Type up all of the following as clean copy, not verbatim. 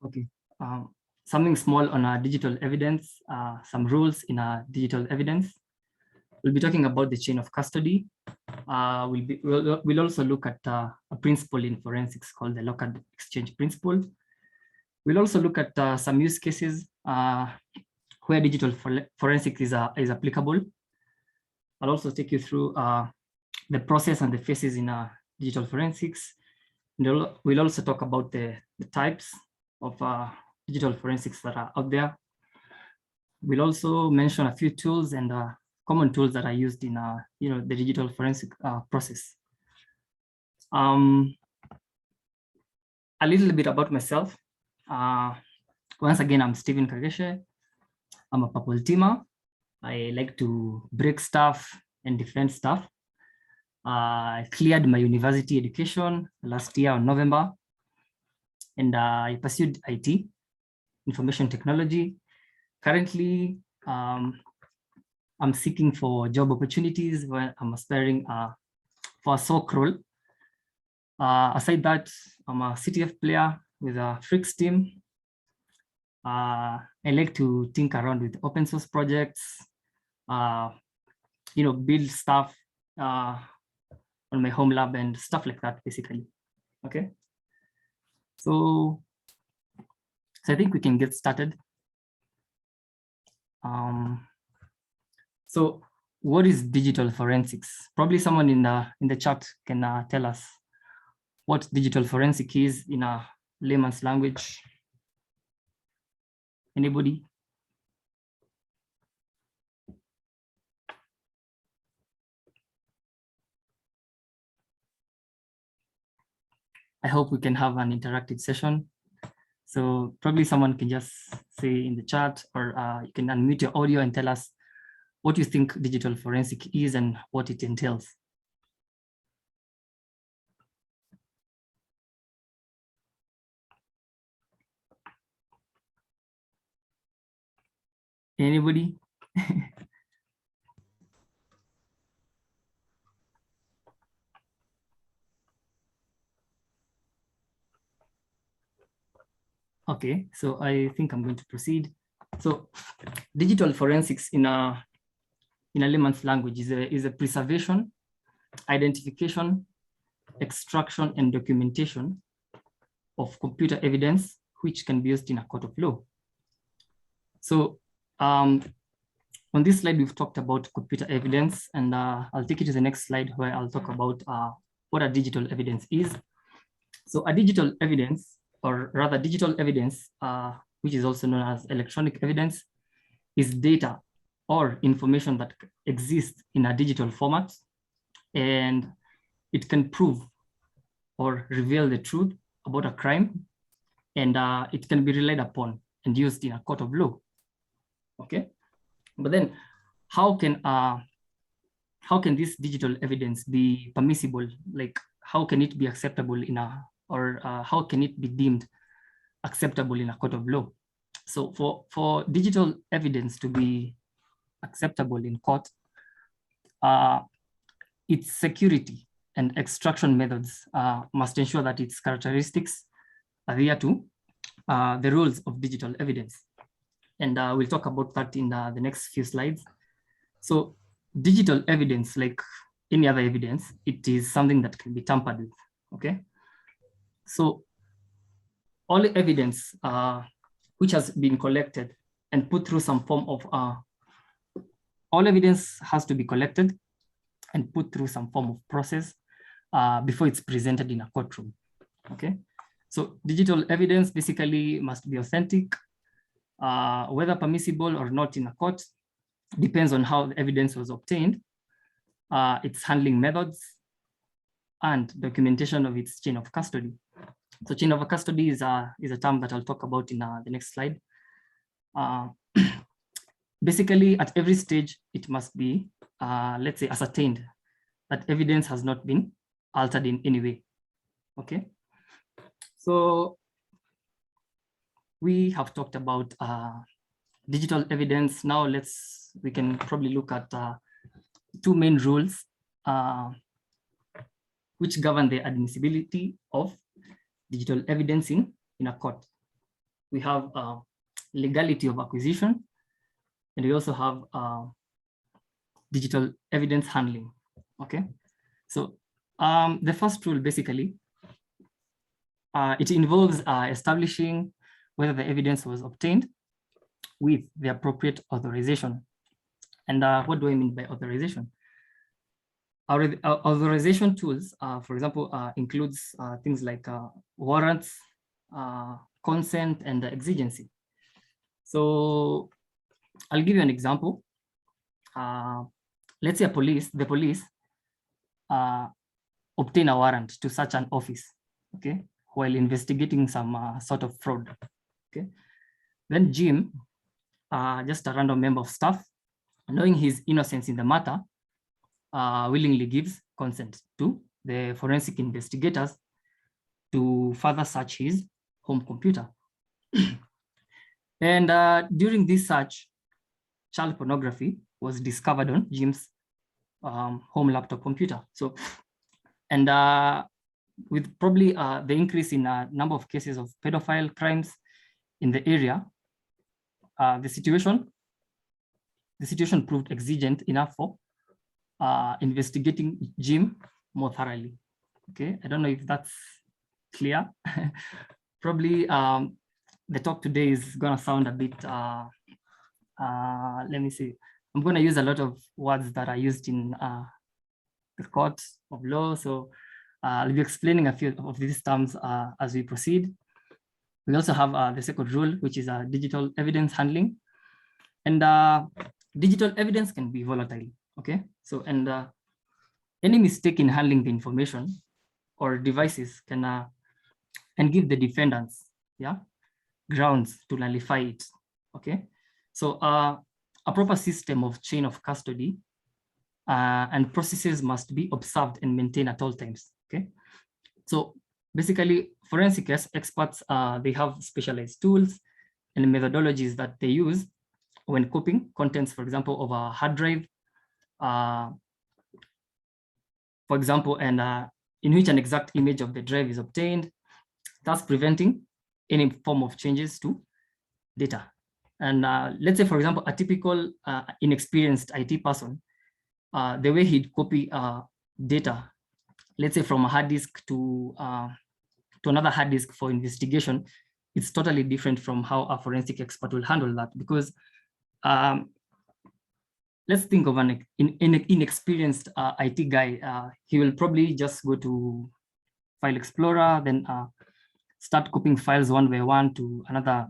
Okay, something small on our digital evidence, some rules in our digital evidence. We'll be talking about the chain of custody. We'll also look at a principle in forensics called the Locard exchange principle. We'll also look at some use cases where digital forensics is applicable. I'll also take you through the process and the phases in digital forensics. And we'll also talk about the types of digital forensics that are out there. We'll also mention a few tools and common tools that are used in the digital forensic process. A little bit about myself. Once again, I'm Stephen Kageshe. I'm a purple teamer. I like to break stuff and defend stuff. I cleared my university education last year in November, and I pursued IT, information technology. Currently, I'm seeking for job opportunities where I'm aspiring for a SOC role. Aside that, I'm a CTF player with a Freaks team. I like to think around with open source projects, build stuff on my home lab and stuff like that, basically. Okay. So I think we can get started. So what is digital forensics? Probably someone in the chat can tell us what digital forensic is in a layman's language. Anybody? I hope we can have an interactive session. So probably someone can just say in the chat, or you can unmute your audio and tell us what you think digital forensic is and what it entails. Anybody? Okay, so I think I'm going to proceed. So digital forensics in a layman's language is a preservation, identification, extraction, and documentation of computer evidence, which can be used in a court of law. So on this slide, we've talked about computer evidence, and I'll take you to the next slide where I'll talk about what a digital evidence is. So a digital evidence, or rather digital evidence, which is also known as electronic evidence, is data or information that exists in a digital format, and it can prove or reveal the truth about a crime, and it can be relied upon and used in a court of law. Okay, but then how can this digital evidence be permissible? Like, how can it be acceptable in how can it be deemed acceptable in a court of law? So for digital evidence to be acceptable in court, its security and extraction methods must ensure that its characteristics adhere to the rules of digital evidence. And we'll talk about that in the next few slides. So digital evidence, like any other evidence, it is something that can be tampered with, okay? So all evidence which has been collected and put through some form of, all evidence has to be collected and put through some form of process before it's presented in a courtroom, okay? So digital evidence basically must be authentic, whether permissible or not in a court depends on how the evidence was obtained, its handling methods, and documentation of its chain of custody. So chain of custody is a term that I'll talk about in the next slide. Basically, at every stage, it must be, let's say, ascertained that evidence has not been altered in any way, okay? So we have talked about digital evidence. Now we can probably look at two main rules which govern the admissibility of digital evidence in a court. we have legality of acquisition, and we also have digital evidence handling. Okay, so the first rule basically, it involves establishing whether the evidence was obtained with the appropriate authorization. And what do I mean by authorization? Our authorization tools, for example, includes things like warrants, consent, and exigency. So I'll give you an example. Let's say the police obtain a warrant to search an office, okay, while investigating some sort of fraud, okay. Then Jim, just a random member of staff, knowing his innocence in the matter, willingly gives consent to the forensic investigators to further search his home computer. And during this search, child pornography was discovered on Jim's home laptop computer. So, and with probably the increase in a number of cases of pedophile crimes in the area, the situation proved exigent enough for investigating Jim more thoroughly. Okay, I don't know if that's clear. Probably the talk today is gonna sound a bit, let me see. I'm gonna use a lot of words that are used in the court of law. So I'll be explaining a few of these terms as we proceed. We also have the second rule, which is digital evidence handling. And digital evidence can be volatile, okay? So, and any mistake in handling the information or devices can give the defendants, grounds to nullify it, okay? So a proper system of chain of custody and processes must be observed and maintained at all times, okay? So basically, forensic experts, they have specialized tools and methodologies that they use when copying contents, for example, of a hard drive, for example, and in which an exact image of the drive is obtained, thus preventing any form of changes to data. And let's say, for example, a typical inexperienced IT person, the way he'd copy data, let's say from a hard disk to another hard disk for investigation, it's totally different from how a forensic expert will handle that, because let's think of an inexperienced IT guy. He will probably just go to File Explorer, then start copying files one by one to another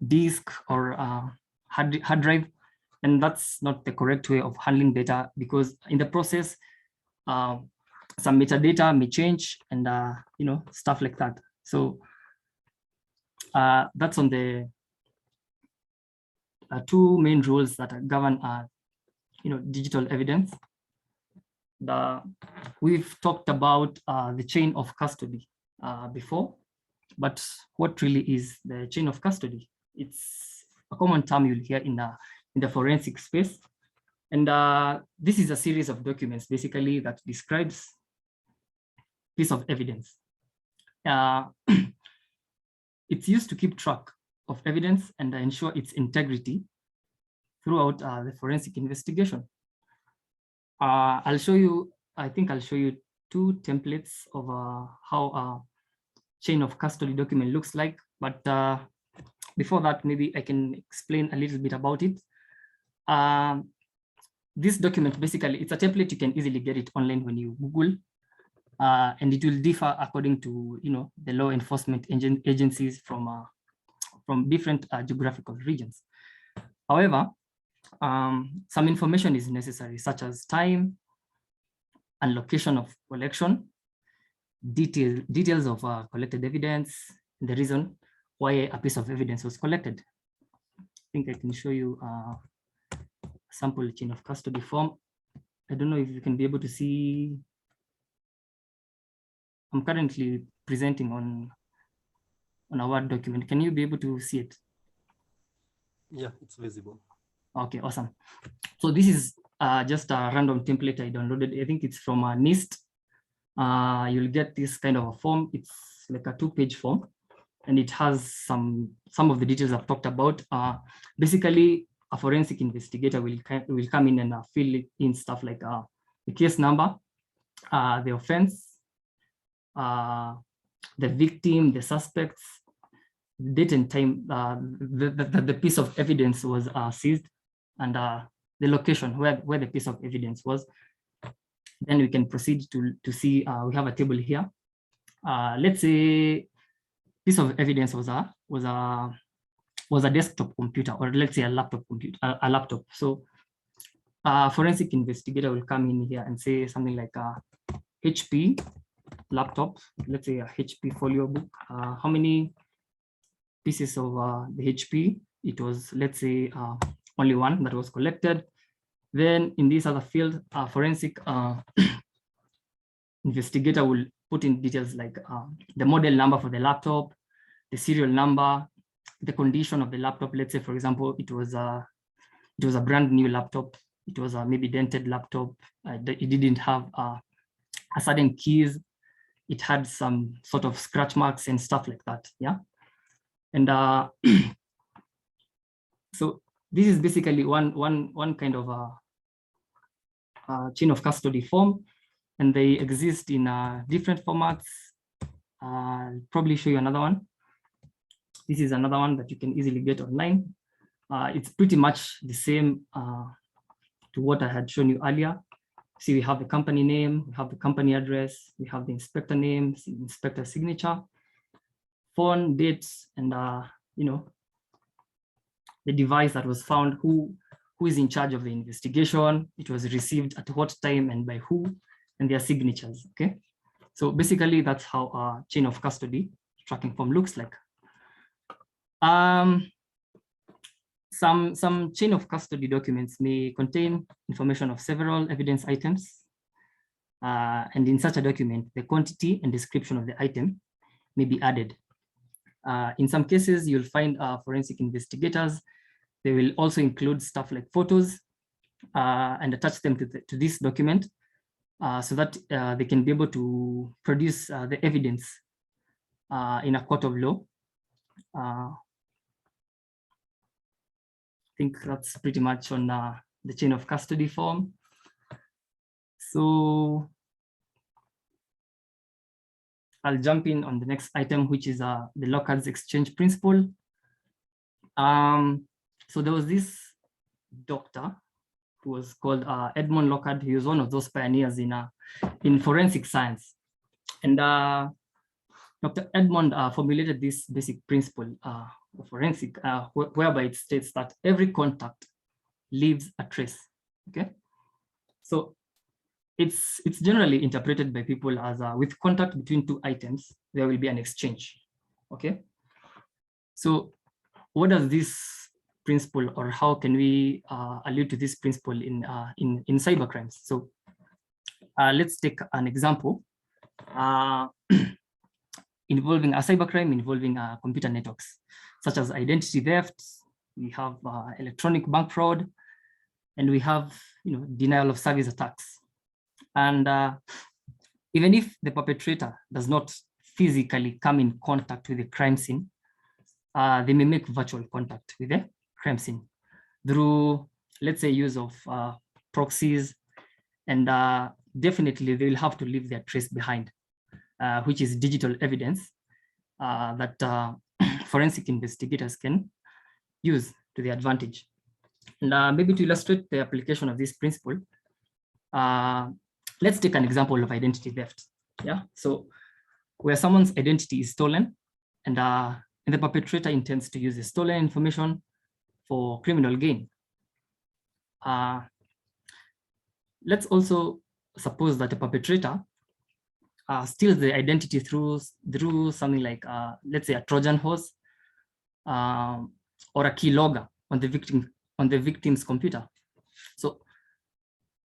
disk or hard drive. And that's not the correct way of handling data, because in the process, some metadata may change and stuff like that. So that's on the two main rules that govern digital evidence. We've talked about the chain of custody before, but what really is the chain of custody? It's a common term you'll hear in the forensic space. And this is a series of documents basically that describes piece of evidence. It's used to keep track of evidence and ensure its integrity throughout the forensic investigation. I think I'll show you two templates of how a chain of custody document looks like. But before that, maybe I can explain a little bit about it. This document, basically, it's a template. You can easily get it online when you Google, and it will differ according to the law enforcement agencies from different geographical regions. However, some information is necessary, such as time and location of collection, details of collected evidence, and the reason why a piece of evidence was collected. I think I can show you a sample chain of custody form. I don't know if you can be able to see. I'm currently presenting on a Word document. Can you be able to see it? Yeah, it's visible. Okay, awesome. So this is just a random template I downloaded. I think it's from NIST. You'll get this kind of a form. It's like a 2-page form. and it has some of the details I've talked about. Basically, a forensic investigator will come in and fill in stuff like the case number, the offense, the victim, the suspects, date and time the piece of evidence was seized, and the location where the piece of evidence was. Then we can proceed to see, we have a table here. Let's say piece of evidence was a desktop computer, or let's say a laptop computer, a laptop. So forensic investigator will come in here and say something like HP laptop, let's say a HP folio book. How many pieces of the HP? It was, let's say, only one that was collected. Then in this other field, forensic investigator will put in details like the model number for the laptop, the serial number, the condition of the laptop. Let's say, for example, it was a brand new laptop. It was a maybe dented laptop. It didn't have a certain keys. It had some sort of scratch marks and stuff like that. Yeah, and so this is basically one kind of a chain of custody form, and they exist in different formats. I'll probably show you another one. This is another one that you can easily get online. It's pretty much the same to what I had shown you earlier. See, we have the company name, we have the company address, we have the inspector name, inspector signature, phone, dates, and you know, the device that was found, who is in charge of the investigation, it was received at what time and by who, and their signatures. Okay, so basically that's how a chain of custody tracking form looks like. Some chain of custody documents may contain information of several evidence items, and in such a document, the quantity and description of the item may be added. In some cases, you'll find forensic investigators, they will also include stuff like photos and attach them to this document so that they can be able to produce the evidence in a court of law. I think that's pretty much on the chain of custody form. So I'll jump in on the next item, which is the Locard's exchange principle. So there was this doctor who was called Edmund Locard. He was one of those pioneers in forensic science. And Dr. Edmund formulated this basic principle of forensic, whereby it states that every contact leaves a trace. Okay, so it's generally interpreted by people as with contact between two items, there will be an exchange. Okay, so what does this principle, or how can we allude to this principle in cybercrimes? So let's take an example involving a cybercrime involving computer networks, such as identity theft. We have electronic bank fraud, and we have denial of service attacks. And even if the perpetrator does not physically come in contact with the crime scene, they may make virtual contact with the crime scene through, let's say, use of proxies, and definitely they will have to leave their trace behind, which is digital evidence that forensic investigators can use to their advantage. And maybe to illustrate the application of this principle, let's take an example of identity theft. Yeah, so where someone's identity is stolen, and the perpetrator intends to use the stolen information for criminal gain. Let's also suppose that the perpetrator steals the identity through something like, let's say, a Trojan horse or a keylogger on the victim's computer. So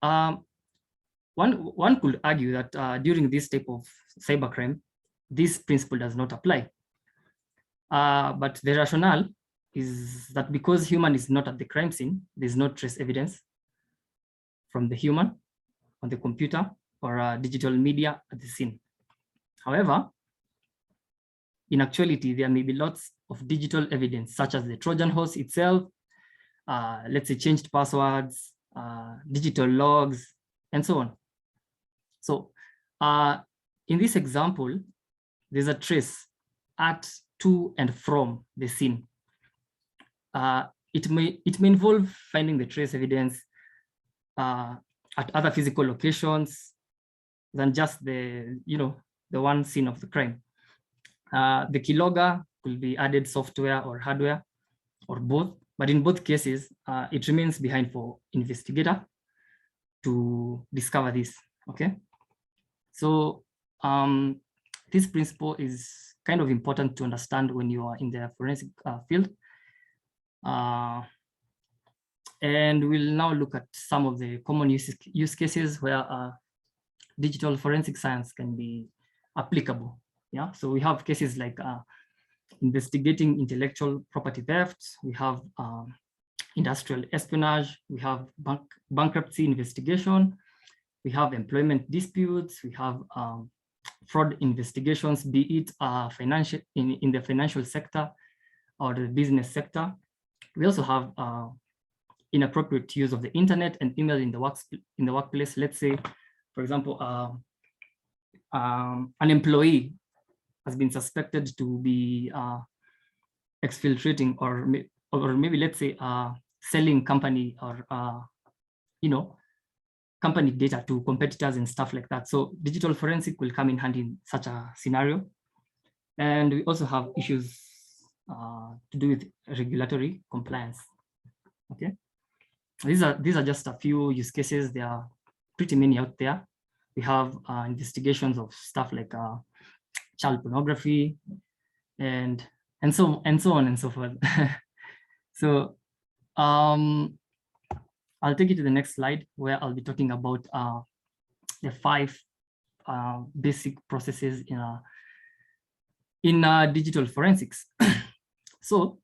one could argue that during this type of cybercrime, this principle does not apply. But the rationale is that because human is not at the crime scene, there's no trace evidence from the human on the computer or digital media at the scene. However, in actuality, there may be lots of digital evidence, such as the Trojan horse itself, let's say changed passwords, digital logs, and so on. So in this example, there's a trace at, to, and from the scene. It may involve finding the trace evidence at other physical locations than just the one scene of the crime. The keylogger will be added software or hardware or both, but in both cases, it remains behind for investigator to discover this. Okay, so this principle is kind of important to understand when you are in the forensic field. And we'll now look at some of the common use cases where digital forensic science can be applicable. Yeah, so we have cases like investigating intellectual property theft, we have industrial espionage, we have bankruptcy investigation, we have employment disputes, we have fraud investigations, be it financial in the financial sector or the business sector. We also have inappropriate use of the internet and email in the workplace. Let's say, for example, an employee has been suspected to be exfiltrating or maybe let's say selling company or company data to competitors and stuff like that. So digital forensic will come in handy in such a scenario. And we also have issues to do with regulatory compliance. Okay, these are just a few use cases. There are pretty many out there. We have investigations of stuff like child pornography and so on and so forth. So I'll take you to the next slide where I'll be talking about the 5 basic processes in digital forensics. So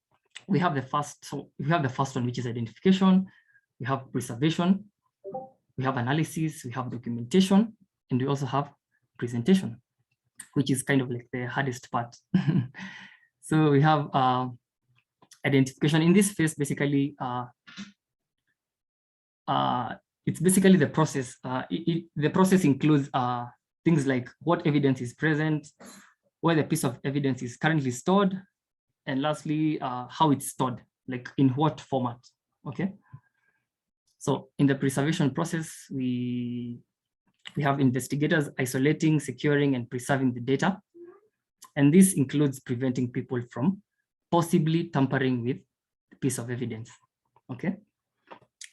we have the first one, which is identification. We have preservation, we have analysis, we have documentation, and we also have presentation, which is kind of like the hardest part. So we have identification. In this phase, basically, it's basically the process. The process includes things like what evidence is present, where the piece of evidence is currently stored, and lastly, how it's stored, like in what format. Okay. So in the preservation process, we have investigators isolating, securing, and preserving the data. And this includes preventing people from possibly tampering with the piece of evidence. Okay.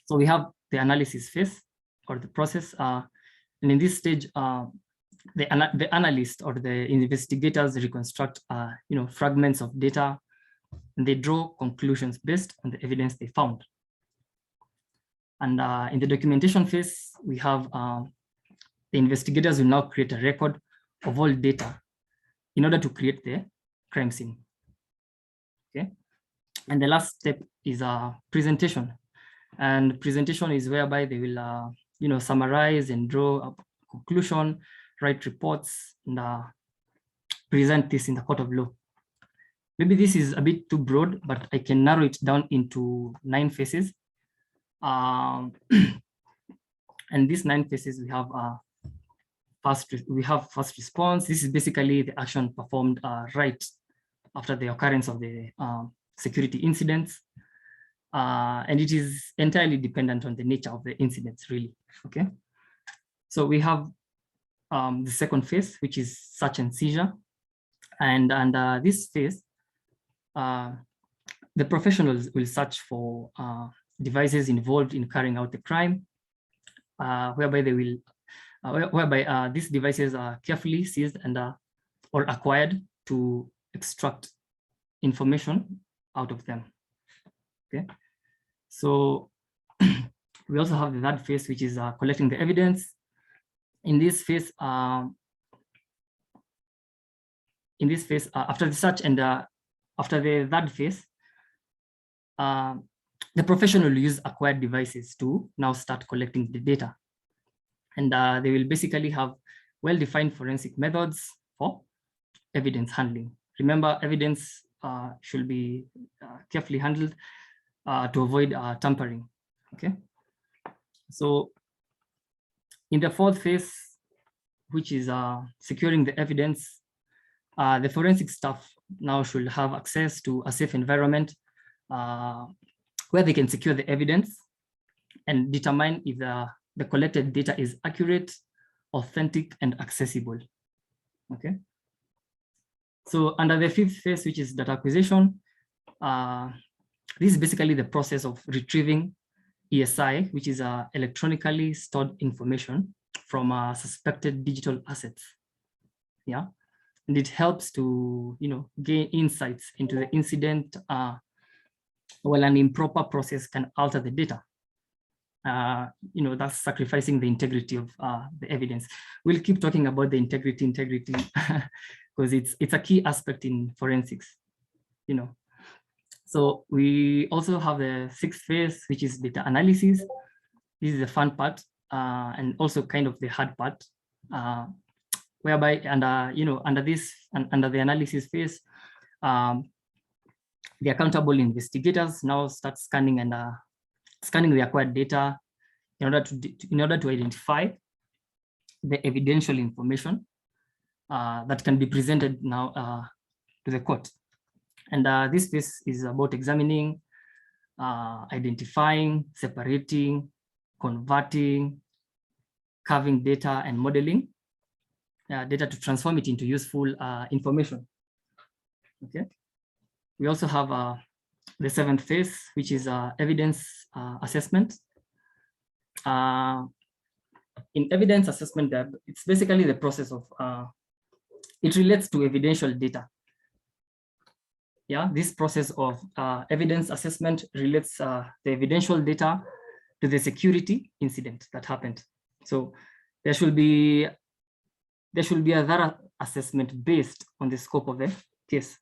So we have the analysis phase or the process. And in this stage, the analyst or the investigators reconstruct fragments of data, and they draw conclusions based on the evidence they found. And in the documentation phase, we have the investigators will now create a record of all data in order to create the crime scene. Okay. And the last step is presentation. And presentation is whereby they will summarize and draw a conclusion, write reports, and present this in the court of law. Maybe this is a bit too broad, but I can narrow it down into 9 phases. And these 9 phases, we have first response. This is basically the action performed right after the occurrence of the security incidents. And it is entirely dependent on the nature of the incidents, really. Okay. So we have the second phase, which is search and seizure. And this phase, the professionals will search for devices involved in carrying out the crime, whereby they will, these devices are carefully seized and or acquired to extract information out of them. Okay, so we also have the third phase, which is collecting the evidence. In this phase, after the search and after the third phase, the professional will use acquired devices to now start collecting the data. And they will basically have well-defined forensic methods for evidence handling. remember, evidence should be carefully handled to avoid tampering. Okay. So in the fourth phase, which is securing the evidence, the forensic staff now should have access to a safe environment where they can secure the evidence and determine if the collected data is accurate, authentic, and accessible. Okay. So under the fifth phase, which is data acquisition, this is basically the process of retrieving ESI, which is electronically stored information from suspected digital assets. Yeah, and it helps to gain insights into the incident while an improper process can alter the data. That's sacrificing the integrity of the evidence. We'll keep talking about the integrity because it's a key aspect in forensics. So we also have the sixth phase, which is data analysis. This is the fun part and also kind of the hard part, whereby under the analysis phase, the accountable investigators now start scanning and scanning the acquired data in order to identify the evidential information that can be presented now to the court. And this phase is about examining, identifying, separating, converting, carving data, and modeling data to transform it into useful information. Okay. We also have the seventh phase, which is evidence assessment. In evidence assessment, it's basically the process of, it relates to evidential data. Yeah, this process of evidence assessment relates the evidential data to the security incident that happened. So there should be a thorough assessment based on the scope of the case.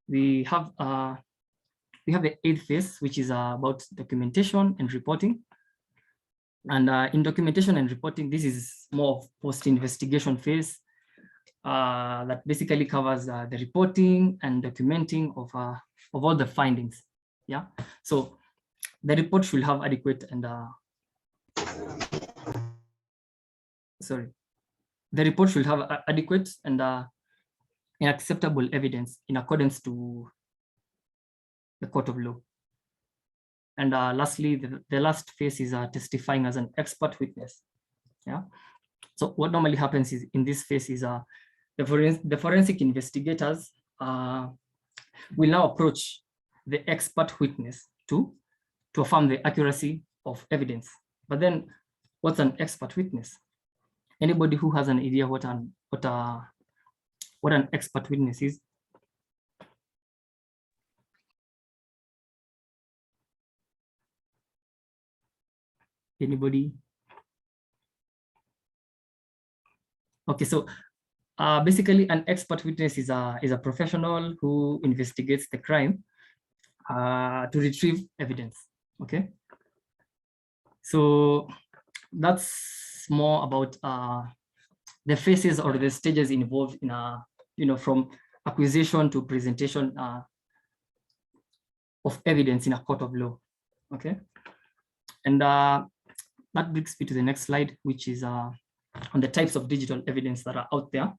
We have the eighth phase, which is about documentation and reporting. And in documentation and reporting, this is more of post-investigation phase that basically covers the reporting and documenting of all the findings. Yeah, so the report should have adequate and the report should have adequate and acceptable evidence in accordance to the court of law. And lastly, the last phase is testifying as an expert witness. Yeah. So what normally happens is in this phase is the forensic investigators will now approach the expert witness to affirm the accuracy of evidence. But then, what's an expert witness? Anybody who has an idea what an expert witness is? Anybody? Okay, so basically an expert witness is a professional who investigates the crime to retrieve evidence. Okay, so that's more about the phases or the stages involved in from acquisition to presentation of evidence in a court of law. Okay, and that brings me to the next slide, which is on the types of digital evidence that are out there.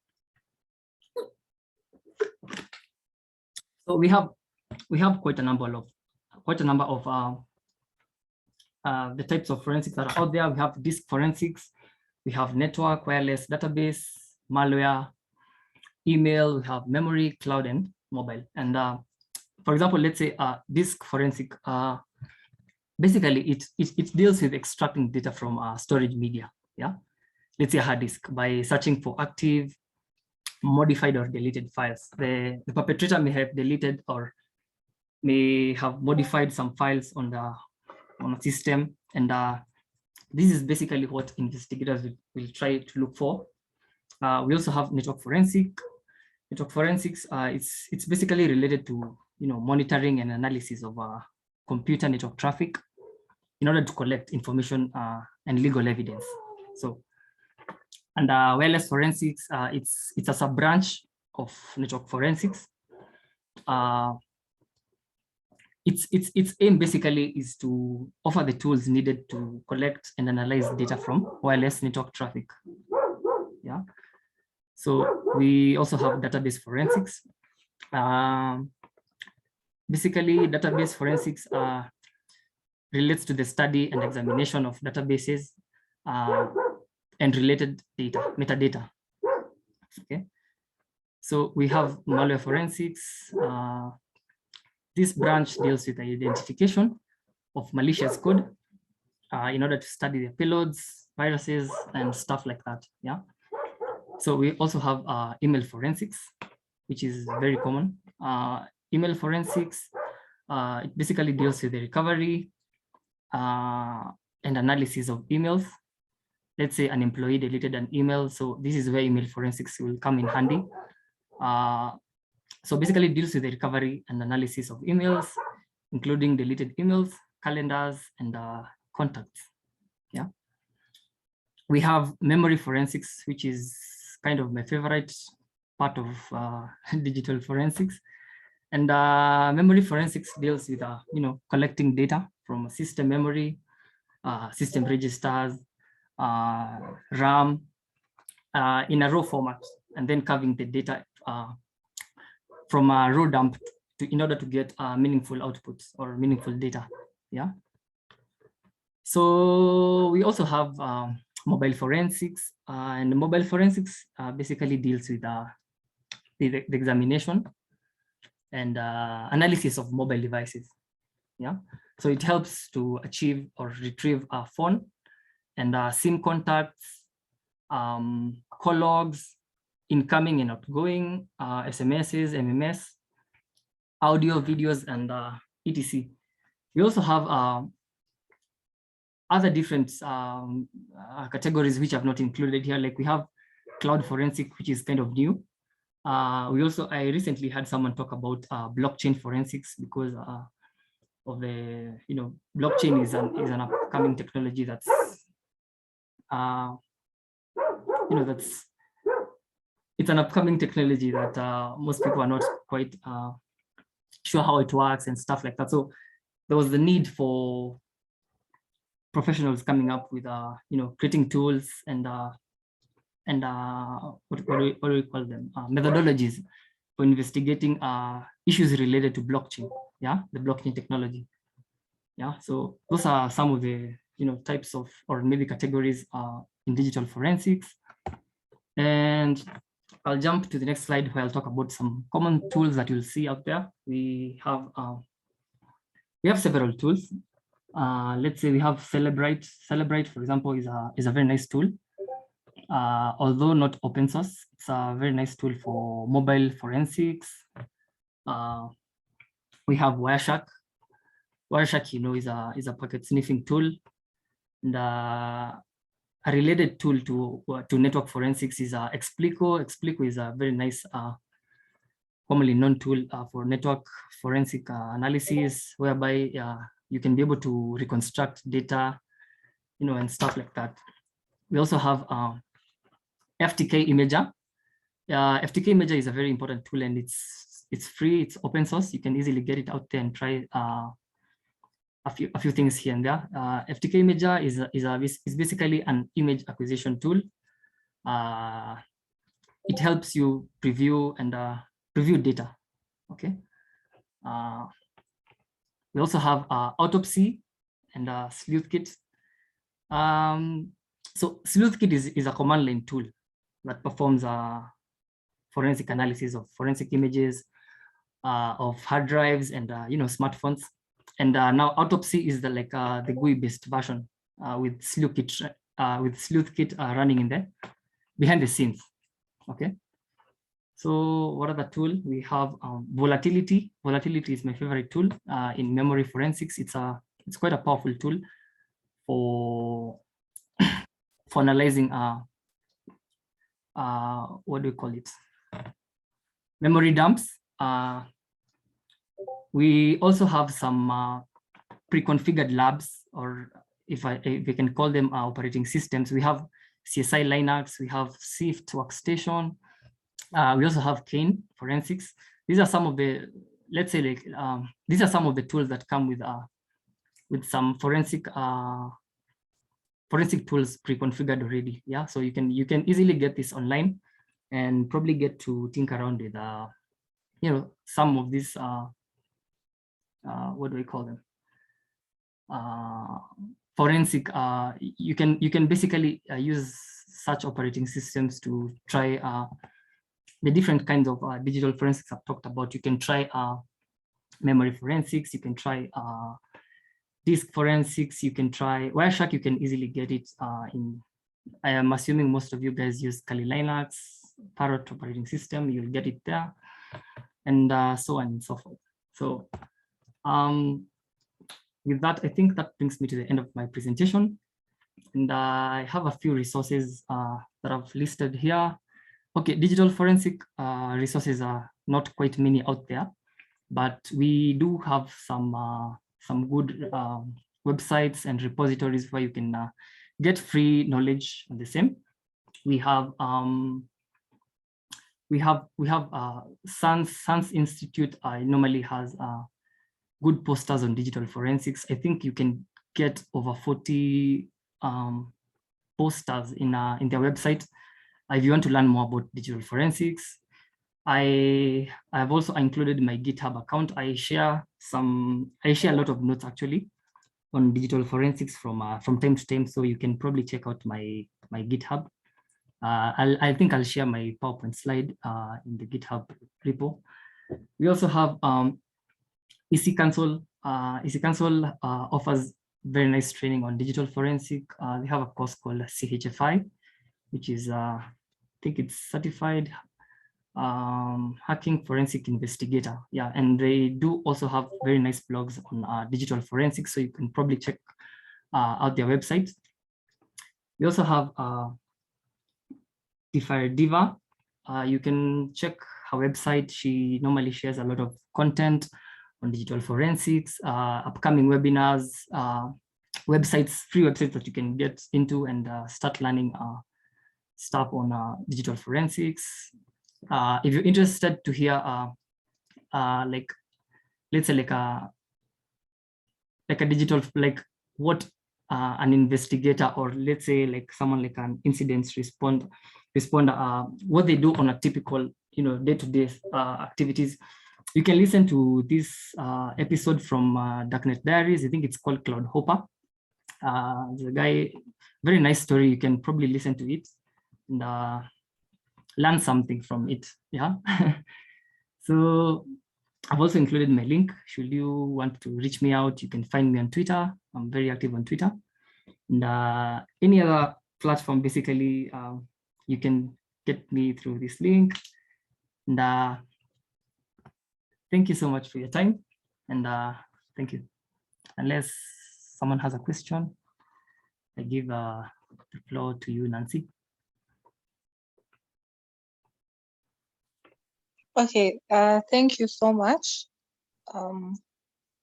So we have quite a number of the types of forensics that are out there. We have disk forensics, we have network, wireless, database, malware, email, we have memory, cloud, and mobile. And for example, let's say disk forensic, basically it deals with extracting data from storage media. Yeah, let's say a hard disk by searching for active, modified, or deleted files. The perpetrator may have deleted or may have modified some files on a system, and this is basically what investigators will try to look for. We also have network forensic. Network forensics, it's basically related to monitoring and analysis of computer network traffic in order to collect information and legal evidence. So, and wireless forensics, it's a sub branch of network forensics. Its aim basically is to offer the tools needed to collect and analyze data from wireless network traffic. Yeah. So we also have database forensics. Basically, database forensics relates to the study and examination of databases and related data, metadata. Okay. So we have malware forensics. This branch deals with the identification of malicious code in order to study the payloads, viruses, and stuff like that. Yeah. So we also have email forensics, which is very common. Email forensics, it basically deals with the recovery and analysis of emails. Let's say an employee deleted an email. So this is where email forensics will come in handy. So basically it deals with the recovery and analysis of emails, including deleted emails, calendars, and contacts. Yeah. We have memory forensics, which is kind of my favorite part of digital forensics. And memory forensics deals with collecting data from a system memory, system registers, RAM in a raw format, and then carving the data from a raw dump in order to get meaningful outputs or meaningful data. Yeah. So we also have mobile forensics, and mobile forensics basically deals with the examination and analysis of mobile devices. Yeah. So it helps to achieve or retrieve a phone and SIM contacts, call logs, incoming and outgoing, SMSs, MMS, audio, videos, and etc. We also have other different categories which I've not included here. Like we have cloud forensic, which is kind of new. I recently had someone talk about blockchain forensics because of the, blockchain is an upcoming technology that's, it's an upcoming technology that most people are not quite sure how it works and stuff like that. So there was the need for professionals coming up with, creating tools and what do we call them? Methodologies for investigating issues related to blockchain. Yeah, the blockchain technology. Yeah, so those are some of the types of, or maybe categories in digital forensics. And I'll jump to the next slide where I'll talk about some common tools that you'll see out there. We have several tools. Let's say we have Celebrite. Celebrite, for example, is a very nice tool. Although not open source, it's a very nice tool for mobile forensics. We have Wireshark. Wireshark, is a packet sniffing tool, and a related tool to network forensics is Explico. Explico is a very nice, commonly known tool for network forensic analysis, whereby you can be able to reconstruct data, and stuff like that. We also have FTK Imager. FTK Imager is a very important tool, and it's free, it's open source. You can easily get it out there and try a few things here and there. FTK Imager is basically an image acquisition tool. It helps you preview and preview data. Okay. We also have Autopsy and SleuthKit. So SleuthKit is a command line tool that performs forensic analysis of forensic images of hard drives and smartphones. And now Autopsy is the GUI-based version with SleuthKit running in there behind the scenes. Okay. So what other tool? We have Volatility. Volatility is my favorite tool in memory forensics. It's quite a powerful tool for analyzing what do we call it? Memory dumps. We also have some pre-configured labs, or if we can call them operating systems. We have CSI Linux, we have SIFT Workstation, We also have Kane Forensics. These are some of the, let's say, like these are some of the tools that come with some forensic tools pre-configured already. Yeah, so you can easily get this online and probably get to tinker around with some of these what do we call them? Forensic. You can basically use such operating systems to try the different kinds of digital forensics I've talked about. You can try memory forensics. You can try disk forensics. You can try Wireshark. You can easily get it in. I am assuming most of you guys use Kali Linux, Parrot operating system. You'll get it there, and so on and so forth. So with that, I think that brings me to the end of my presentation. And I have a few resources that I've listed here. Okay, digital forensic resources are not quite many out there, but we do have some good websites and repositories where you can get free knowledge on the same. We have SANS Institute normally has good posters on digital forensics. I think you can get over 40 posters in their website if you want to learn more about digital forensics. I've also included my GitHub account. I share a lot of notes actually on digital forensics from time to time, so you can probably check out my GitHub. I think I'll share my PowerPoint slide in the GitHub repo. We also have EC Council. EC Council offers very nice training on digital forensic. They have a course called CHFI, which is I think it's certified hacking forensic investigator. Yeah, and they do also have very nice blogs on digital forensics, so you can probably check out their website. We also have Diva. You can check her website. She normally shares a lot of content on digital forensics, upcoming webinars, websites, free websites that you can get into and start learning stuff on digital forensics. If you're interested to hear, like, let's say like a digital, like what an investigator, or let's say like someone like an incident responder, what they do on a typical, day-to-day activities. You can listen to this episode from Darknet Diaries. I think it's called Cloud Hopper. The guy, very nice story. You can probably listen to it and learn something from it. Yeah. So I've also included my link. Should you want to reach me out, you can find me on Twitter. I'm very active on Twitter. And any other platform, basically, you can get me through this link. And thank you so much for your time. And thank you. Unless someone has a question, I give the floor to you, Nancy. Okay, thank you so much.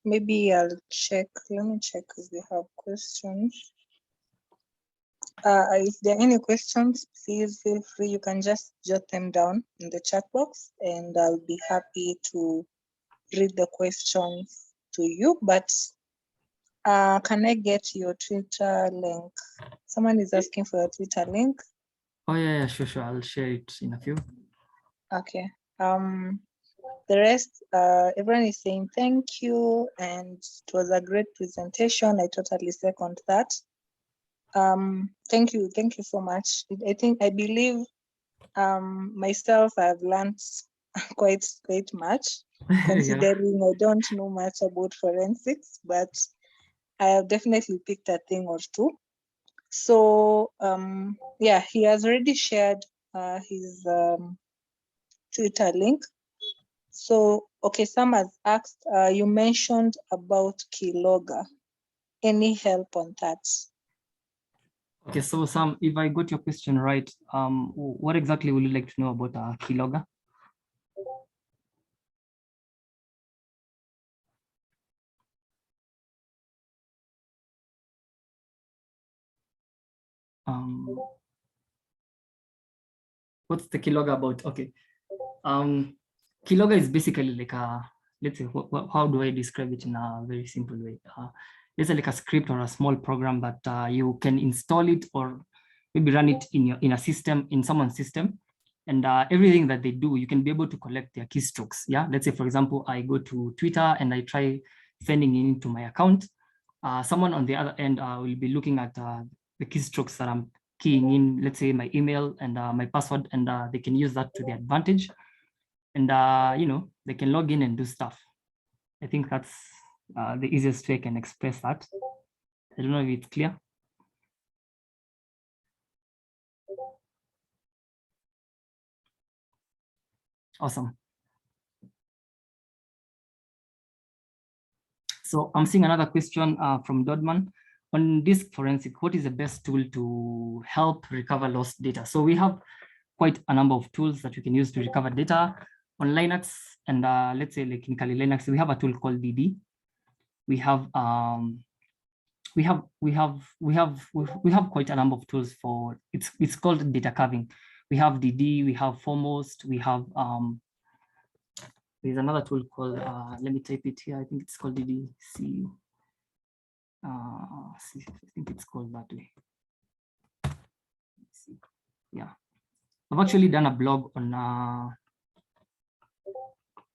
Maybe I'll check, let me check if we have questions. If there are any questions, please feel free. You can just jot them down in the chat box and I'll be happy to read the questions to you. But can I get your Twitter link? Someone is asking for your Twitter link. Oh yeah, sure. I'll share it in a few. Okay. The rest, everyone is saying thank you, and it was a great presentation. I totally second that. Thank you so much. I believe myself, I've learned quite much, considering I don't know much about forensics, but I have definitely picked a thing or two. So yeah, he has already shared his Twitter link. So, okay, Sam has asked, you mentioned about Keylogger. Any help on that? Okay, so Sam, if I got your question right, what exactly would you like to know about Keylogger? What's the Keylogger about? Okay, Keylogger is basically like a, let's say, how do I describe it in a very simple way? It's like a script or a small program that you can install it or maybe run it in a system, in someone's system. And everything that they do, you can be able to collect their keystrokes. Yeah, let's say, for example, I go to Twitter and I try sending it into my account. Someone on the other end will be looking at the keystrokes that I'm keying in, let's say my email and my password, and they can use that to their advantage. And, they can log in and do stuff. I think that's the easiest way I can express that. I don't know if it's clear. Awesome. So I'm seeing another question from Dodman. On disk forensic, what is the best tool to help recover lost data? So we have quite a number of tools that you can use to recover data on Linux. And let's say like in Kali Linux, we have a tool called DD. We have quite a number of tools for it's called data carving. We have DD, we have Foremost, we have there's another tool called let me type it here. I think it's called DDC. I think it's called that way. Let's see. Yeah, I've actually done a blog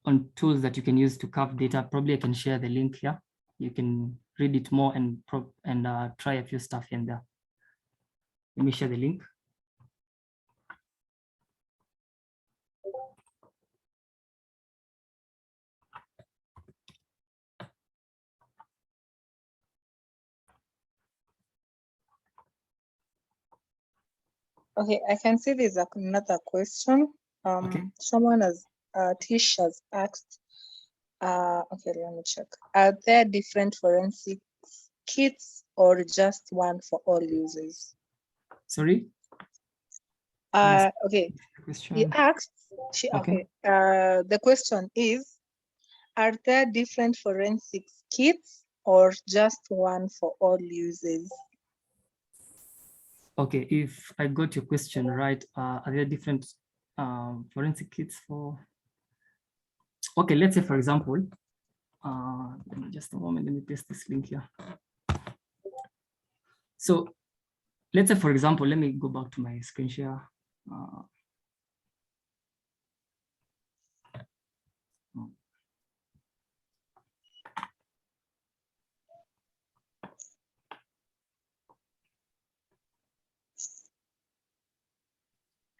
on tools that you can use to carve data. Probably I can share the link here. You can read it more and try a few stuff in there. Let me share the link. Okay, I can see there's another question. Okay. Someone has, Tish has asked, okay, let me check. Are there different forensic kits or just one for all users? Sorry. Okay, Question. he asked, Okay. the question is, are there different forensic kits or just one for all users? Okay, if I got your question right, are there different forensic kits for? Okay, let's say for example, just a moment, let me paste this link here. So let's say for example, let me go back to my screen share.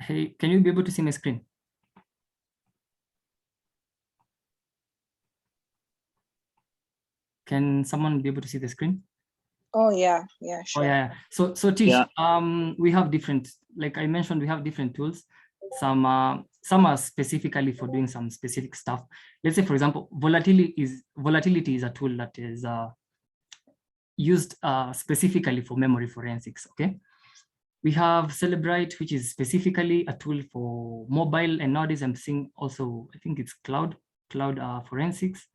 Hey, can you be able to see my screen? Can someone be able to see the screen? Oh yeah, sure. Oh yeah. So Tish, we have different, like I mentioned, we have different tools. Some are specifically for doing some specific stuff. Let's say, for example, volatility is a tool that is used specifically for memory forensics. Okay. We have Celebrite, which is specifically a tool for mobile, and nowadays I'm seeing also, I think it's cloud forensics.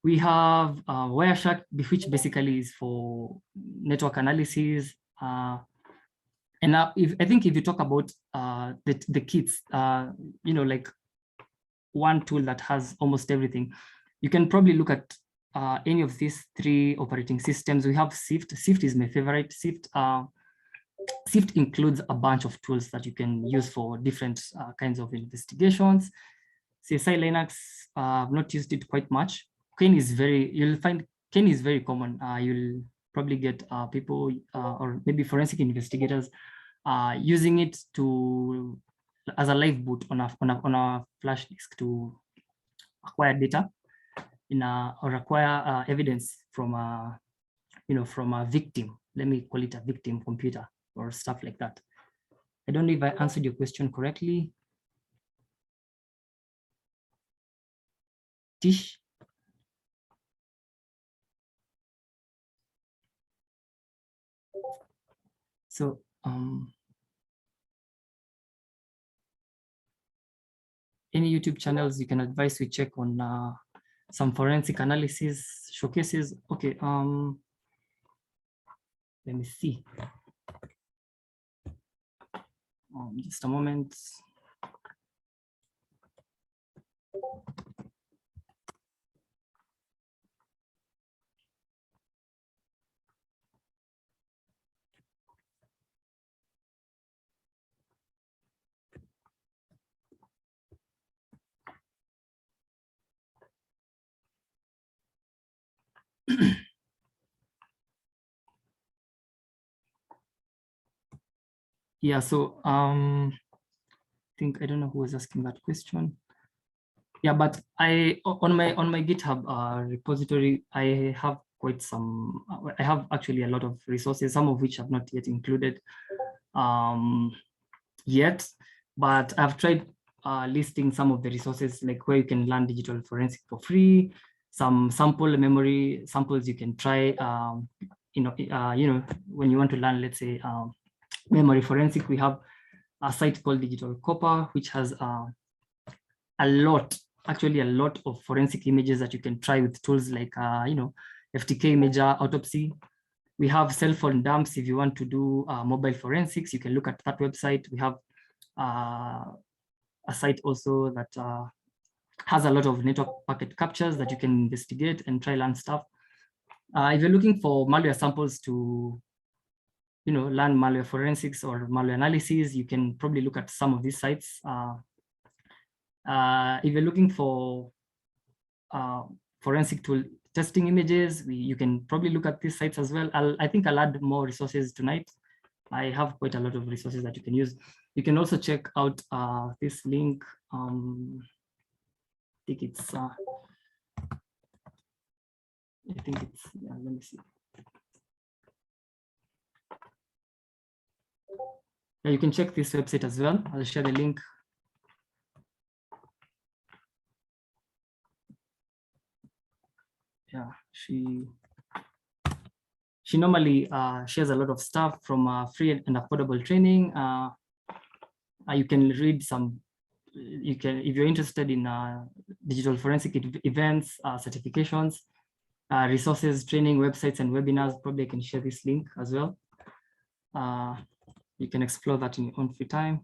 We have Wireshark, which basically is for network analysis. And I think if you talk about the kits, like one tool that has almost everything, you can probably look at any of these three operating systems. We have SIFT. SIFT is my favorite. SIFT includes a bunch of tools that you can use for different kinds of investigations. CSI Linux, I've not used it quite much. You'll find Ken is very common. You'll probably get people or maybe forensic investigators using it as a live boot on a flash disk to acquire data or acquire evidence from a victim. Let me call it a victim computer or stuff like that. I don't know if I answered your question correctly. Tish? So, any YouTube channels you can advise we check on some forensic analysis showcases. Okay, let me see. Just a moment. Yeah, so I don't know who was asking that question. Yeah, but on my GitHub repository, I have quite some. I have actually a lot of resources, some of which have not yet included yet, but I've tried listing some of the resources, like where you can learn digital forensic for free, some sample memory samples you can try. When you want to learn, let's say, memory forensic, we have a site called Digital Copper, which has a lot of forensic images that you can try with tools like, FTK Imager, Autopsy. We have cell phone dumps. If you want to do mobile forensics, you can look at that website. We have a site also that has a lot of network packet captures that you can investigate and try learn stuff. If you're looking for malware samples to, learn malware forensics or malware analysis, you can probably look at some of these sites. If you're looking for forensic tool testing images, you can probably look at these sites as well. I think I'll add more resources tonight. I have quite a lot of resources that you can use. You can also check out this link. I think it's, yeah, let me see. Yeah, you can check this website as well. I'll share the link. Yeah, she normally shares a lot of stuff from free and affordable training. You can read some, if you're interested in digital forensic events, certifications, resources, training, websites, and webinars, probably I can share this link as well. You can explore that in your own free time.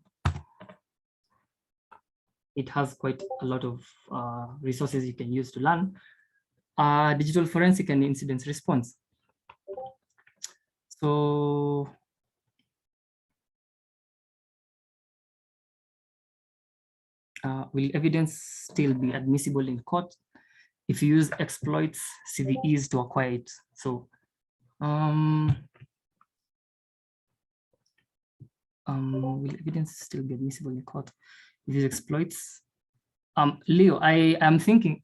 It has quite a lot of resources you can use to learn digital forensic and incident response. So will evidence still be admissible in court if you use exploits, CVEs to acquire it? So will evidence still be admissible in court if you use exploits? Leo, I am thinking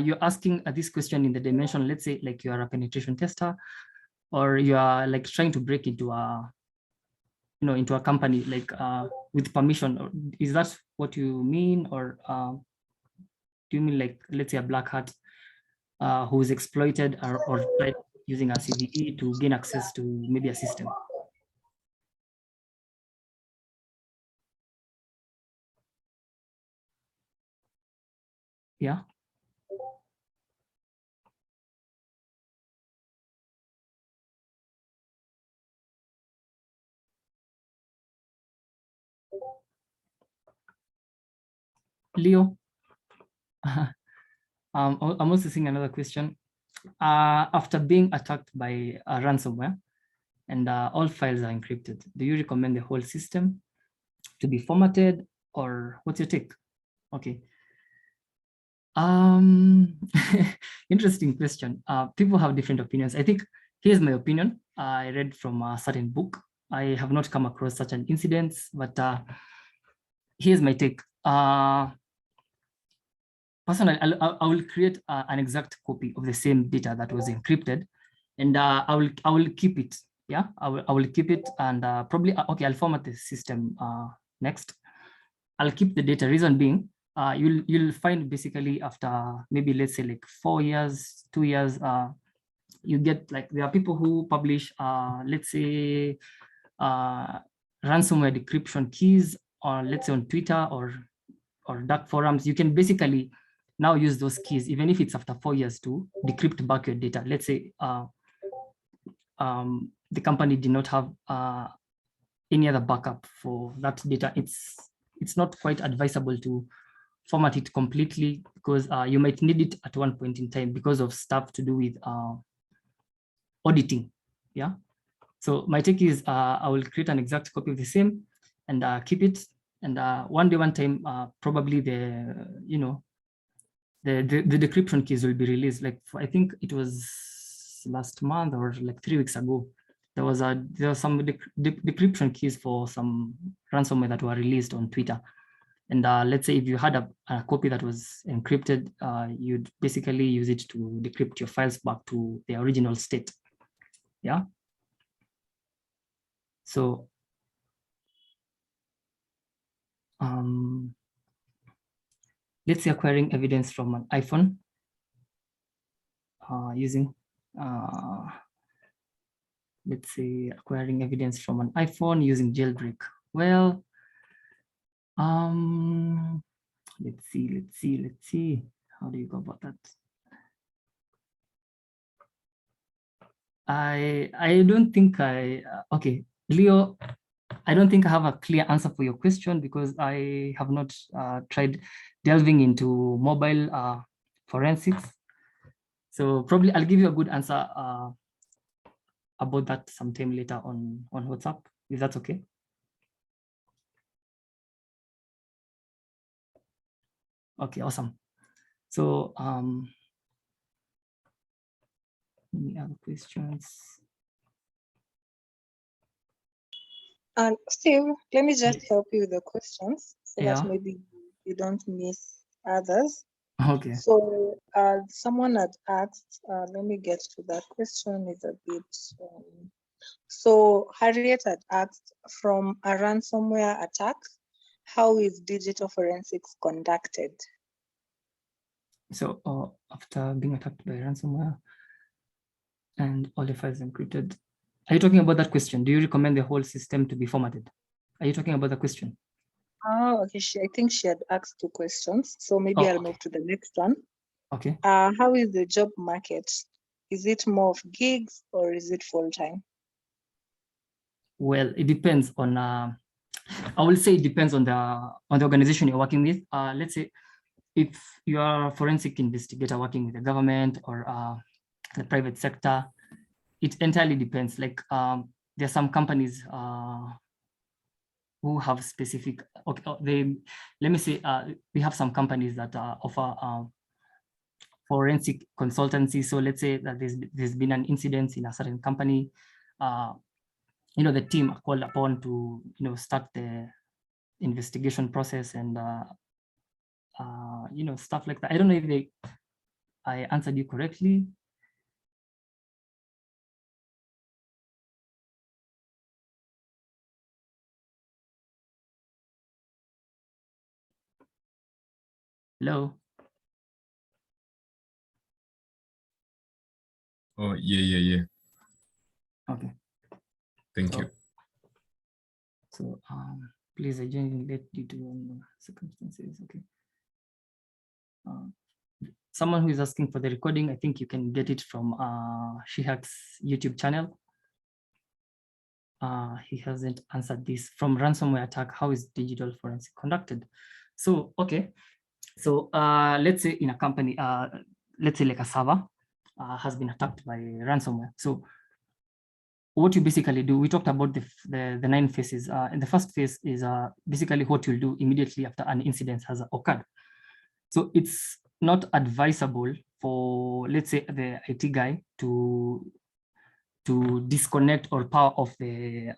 you're asking this question in the dimension, let's say, like you are a penetration tester, or you are like trying to break into a, into a company, like with permission. Or is that what you mean? Or do you mean like, let's say, a black hat who is exploited or tried using a CVE to gain access to maybe a system? Yeah. Leo, I'm also seeing another question. After being attacked by a ransomware and all files are encrypted, do you recommend the whole system to be formatted, or what's your take? Okay. Interesting question. People have different opinions. I think here's my opinion. I read from a certain book. I have not come across such an incident, but here's my take. Personally, I will create an exact copy of the same data that was encrypted, and I will keep it. Yeah, I will keep it, and probably okay. I'll format the system next. I'll keep the data. Reason being, you'll find basically after maybe, let's say, like 4 years, 2 years, you get, like, there are people who publish let's say ransomware decryption keys, or let's say on Twitter or dark forums. You can basically now use those keys, even if it's after 4 years, to decrypt back your data. Let's say the company did not have any other backup for that data. It's not quite advisable to format it completely, because you might need it at one point in time because of stuff to do with auditing. Yeah. So my take is I will create an exact copy of the same and keep it. And one time, probably the decryption keys will be released. Like, I think it was last month or like 3 weeks ago. there were some decryption keys for some ransomware that were released on Twitter. And let's say if you had a copy that was encrypted, you'd basically use it to decrypt your files back to the original state. Yeah. So let's say acquiring evidence from an iPhone using, let's say acquiring evidence from an iPhone using jailbreak. Well, let's see. How do you go about that? I don't think okay, Leo, I don't think I have a clear answer for your question because I have not tried delving into mobile forensics. So probably I'll give you a good answer about that sometime later on WhatsApp, if that's okay. Okay, awesome. So any other questions? Steve, let me just help you with the questions so Yeah. that maybe you don't miss others. Okay. So someone had asked, let me get to that question, it's a bit, so Harriet had asked, from a ransomware attack, how is digital forensics conducted? So after being attacked by ransomware and all the files encrypted, are you talking about that question? Do you recommend the whole system to be formatted? Are you talking about the question? Oh, okay. I think she had asked 2 questions, so maybe I'll move to the next one. Okay. How is the job market? Is it more of gigs or is it full-time? Well, it depends on. I will say it depends on the organization you're working with. Let's say if you are a forensic investigator working with the government or the private sector, it entirely depends. Like there are some companies who have specific. Okay, let me say we have some companies that offer forensic consultancy. So let's say that there's been an incident in a certain company. The team are called upon to start the investigation process and stuff like that. I don't know if I answered you correctly. Hello. Oh, yeah. Okay. Thank you. So please, I genuinely let you do circumstances. Okay. Someone who is asking for the recording, I think you can get it from Shihak's YouTube channel. He hasn't answered this. From ransomware attack, how is digital forensic conducted? So, okay. So let's say in a company, let's say like a server has been attacked by ransomware. So what you basically do, we talked about the 9 phases. And the first phase is basically what you'll do immediately after an incident has occurred. So it's not advisable for, let's say, the IT guy to disconnect or power off the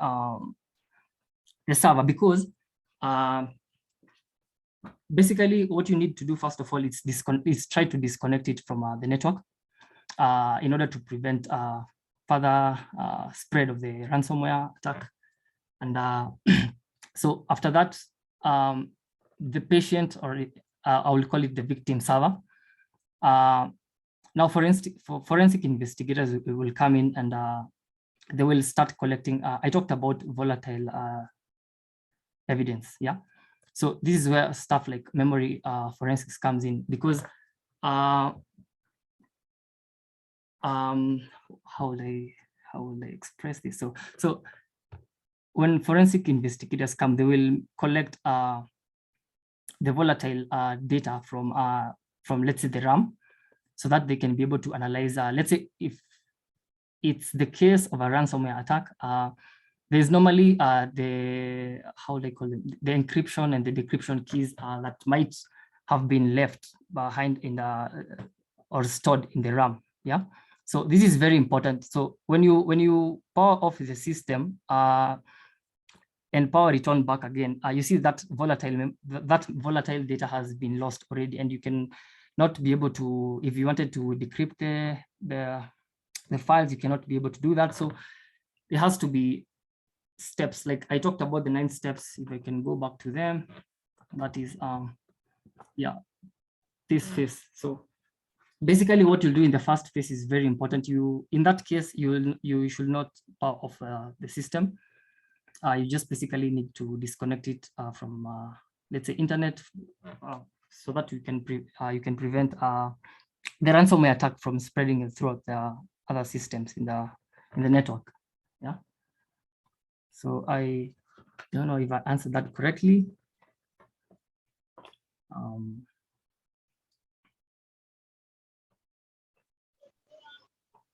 server, because basically what you need to do first of all is try to disconnect it from the network in order to prevent further spread of the ransomware attack. And so after that, the patient, or I will call it the victim server, now forensic investigators will come in and they will start collecting. I talked about volatile evidence. Yeah. So this is where stuff like memory forensics comes in, because how will I express this? So when forensic investigators come, they will collect the volatile data from let's say the RAM, so that they can be able to analyze. Let's say if it's the case of a ransomware attack, there's normally the, how they call it, the encryption and the decryption keys that might have been left behind in the or stored in the RAM. Yeah. So this is very important. So when you power off the system and power return back again, you see that volatile data has been lost already, and you can not be able to, if you wanted to decrypt the files, you cannot be able to do that. So there has to be steps, like I talked about the 9 steps. If I can go back to them, that is yeah, this phase. So basically what you'll do in the first phase is very important. In that case, you should not power off the system. You just basically need to disconnect it from let's say internet, so that you can prevent the ransomware attack from spreading throughout the other systems in the network. Yeah. So I don't know if I answered that correctly.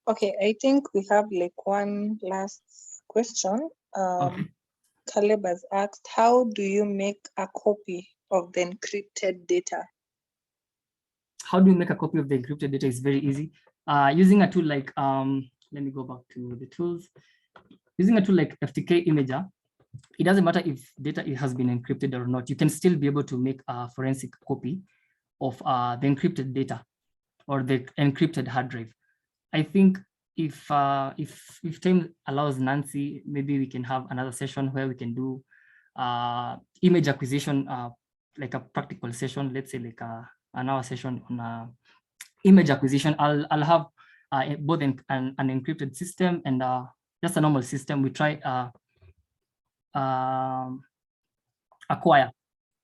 Okay, I think we have like one last question. Okay. Caleb has asked, how do you make a copy of the encrypted data? How do you make a copy of the encrypted data? Is very easy. Using a tool like, let me go back to the tools. Using a tool like FTK Imager, it doesn't matter if data has been encrypted or not. You can still be able to make a forensic copy of the encrypted data or the encrypted hard drive. I think if time allows, Nancy, maybe we can have another session where we can do image acquisition, like a practical session. Let's say like an hour session on image acquisition. I'll have both an encrypted system and just a normal system. We try acquire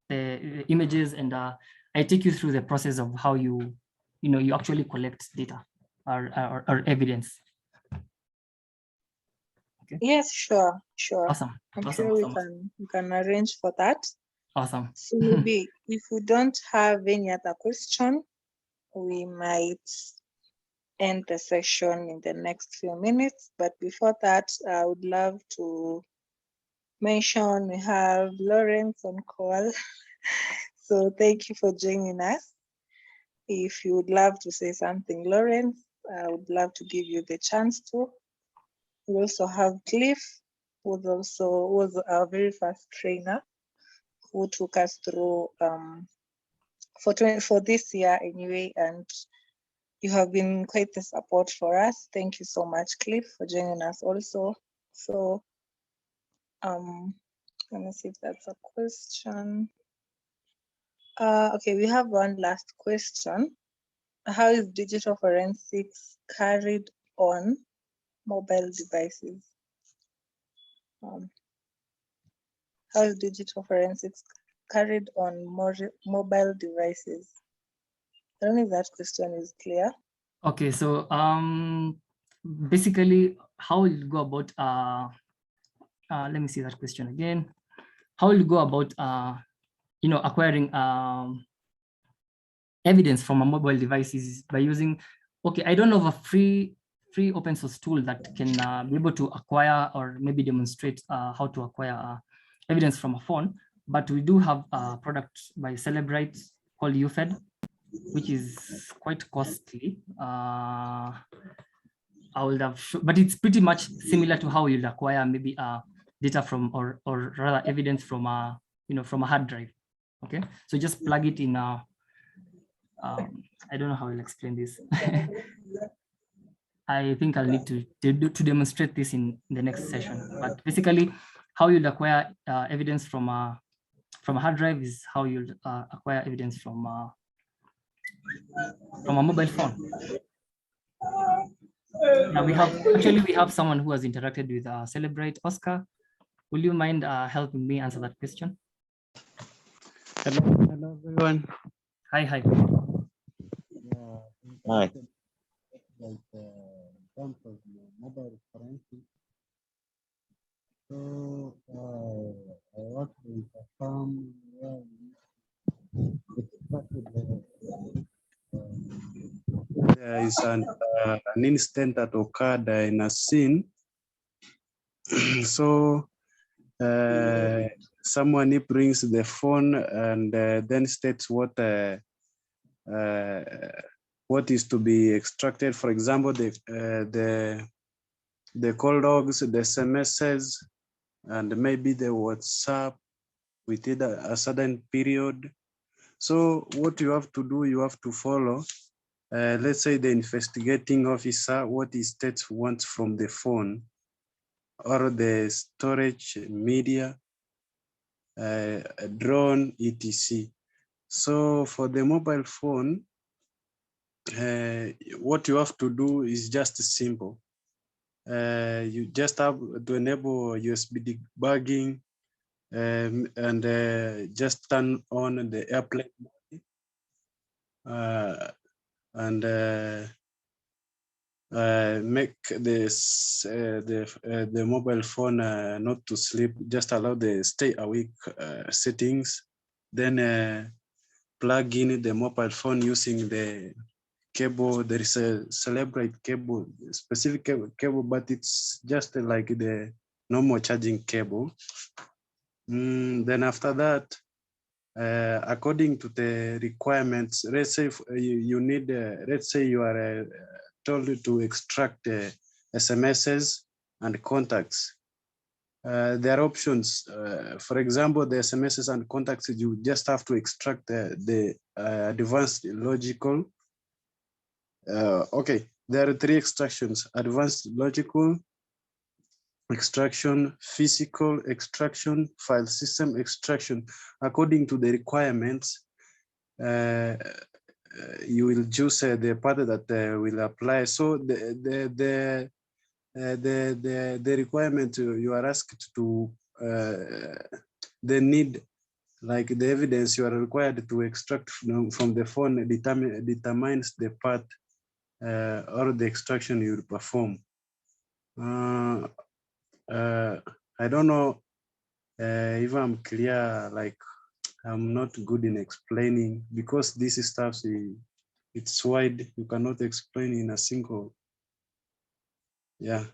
the images, and I take you through the process of how you actually collect data or evidence. Okay. Yes, sure. Awesome. I'm Awesome. sure Awesome. we can arrange for that. Awesome. So maybe if we don't have any other question, we might end the session in the next few minutes. But before that, I would love to mention we have Lawrence on call. So thank you for joining us. If you would love to say something, Lawrence, I would love to give you the chance to. We also have Cliff, who was our very first trainer, who took us through for this year anyway, and you have been quite the support for us. Thank you so much, Cliff, for joining us also. So let me see if that's a question. Okay, we have one last question. How is digital forensics carried on mobile devices? How is digital forensics carried on mobile devices? I don't know if that question is clear. Okay, so basically, how will you go about let me see that question again. How will you go about acquiring evidence from a mobile device is by using, okay, I don't know of a free open source tool that can be able to acquire or maybe demonstrate how to acquire evidence from a phone, but we do have a product by Celebrite called UFED, which is quite costly. I would have, but it's pretty much similar to how you'll acquire maybe data from or rather evidence from a from a hard drive. Okay, so just plug it in. I don't know how I'll explain this. I think I'll need to demonstrate this in the next session. But basically, how you'll acquire evidence from a hard drive is how you'll acquire evidence from a mobile phone. Now we have someone who has interacted with Celebrite. Oscar, will you mind helping me answer that question? Hello everyone. Hi. Yeah, Hi. like in terms of mobile forensics. So I work with a firm where we extracted there is an incident that occurred in a scene. So someone brings the phone and then states what what is to be extracted. For example, the call logs, the SMSs, and maybe the WhatsApp within a certain period. So what you have to do, you have to follow, let's say the investigating officer, what he states wants from the phone or the storage media, drone, etc. So for the mobile phone, what you have to do is just simple. You just have to enable USB debugging and just turn on the airplane mode, and make the mobile phone not to sleep. Just allow the stay awake settings. Then plug in the mobile phone using the cable. There is a celebrate cable, specific cable, but it's just like the normal charging cable. Then after that, according to the requirements, let's say you need, let's say you are told to extract SMSs and contacts. There are options. For example, the SMSs and contacts, you just have to extract the advanced logical. Okay, there are 3 extractions: advanced logical extraction, physical extraction, file system extraction. According to the requirements, you will choose the path that will apply. So the requirement you are asked to, the need, like the evidence you are required to extract from the phone determines the path or the extraction you will perform. I don't know if I'm clear, like I'm not good in explaining, because this stuff, it's wide, you cannot explain in a single, yeah.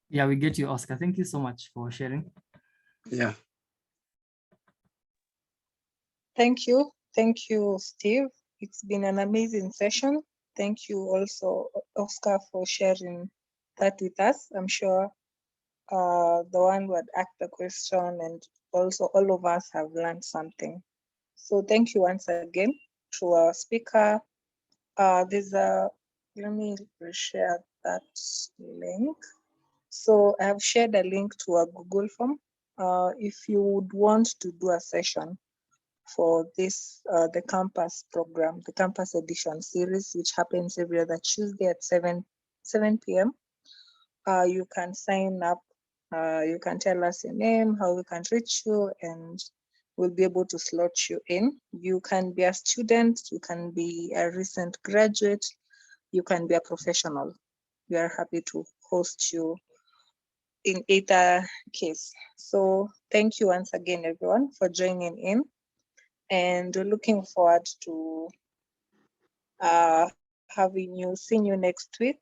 Yeah, we get you, Oscar. Thank you so much for sharing. Yeah. Thank you. Thank you, Steve. It's been an amazing session. Thank you also, Oscar, for sharing that with us. I'm sure the one who had asked the question and also all of us have learned something. So thank you once again to our speaker. There's a, let me share that link. So I have shared a link to a Google form. If you would want to do a session for this, the campus program, the campus edition series, which happens every other Tuesday at 7 p.m. You can sign up. You can tell us your name, how we can reach you, and we'll be able to slot you in. You can be a student, you can be a recent graduate, you can be a professional. We are happy to host you in either case. So thank you once again, everyone, for joining in. And we're looking forward to seeing you next week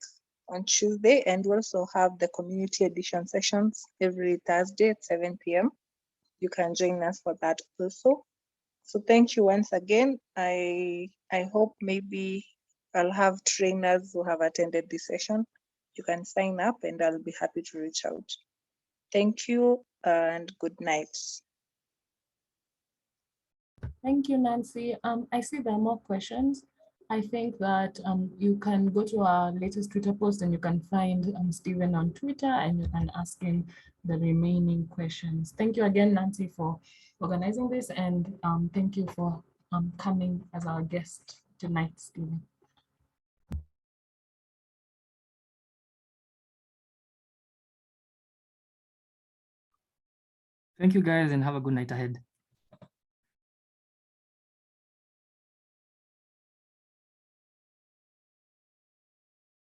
on Tuesday. And we also have the community edition sessions every Thursday at 7 p.m. You can join us for that also. So thank you once again. I hope maybe I'll have trainers who have attended this session. You can sign up and I'll be happy to reach out. Thank you and good night. Thank you, Nancy. I see there are more questions. I think that you can go to our latest Twitter post and you can find Stephen on Twitter and you can ask him the remaining questions. Thank you again, Nancy, for organizing this, and thank you for coming as our guest tonight, Stephen. Thank you guys and have a good night ahead.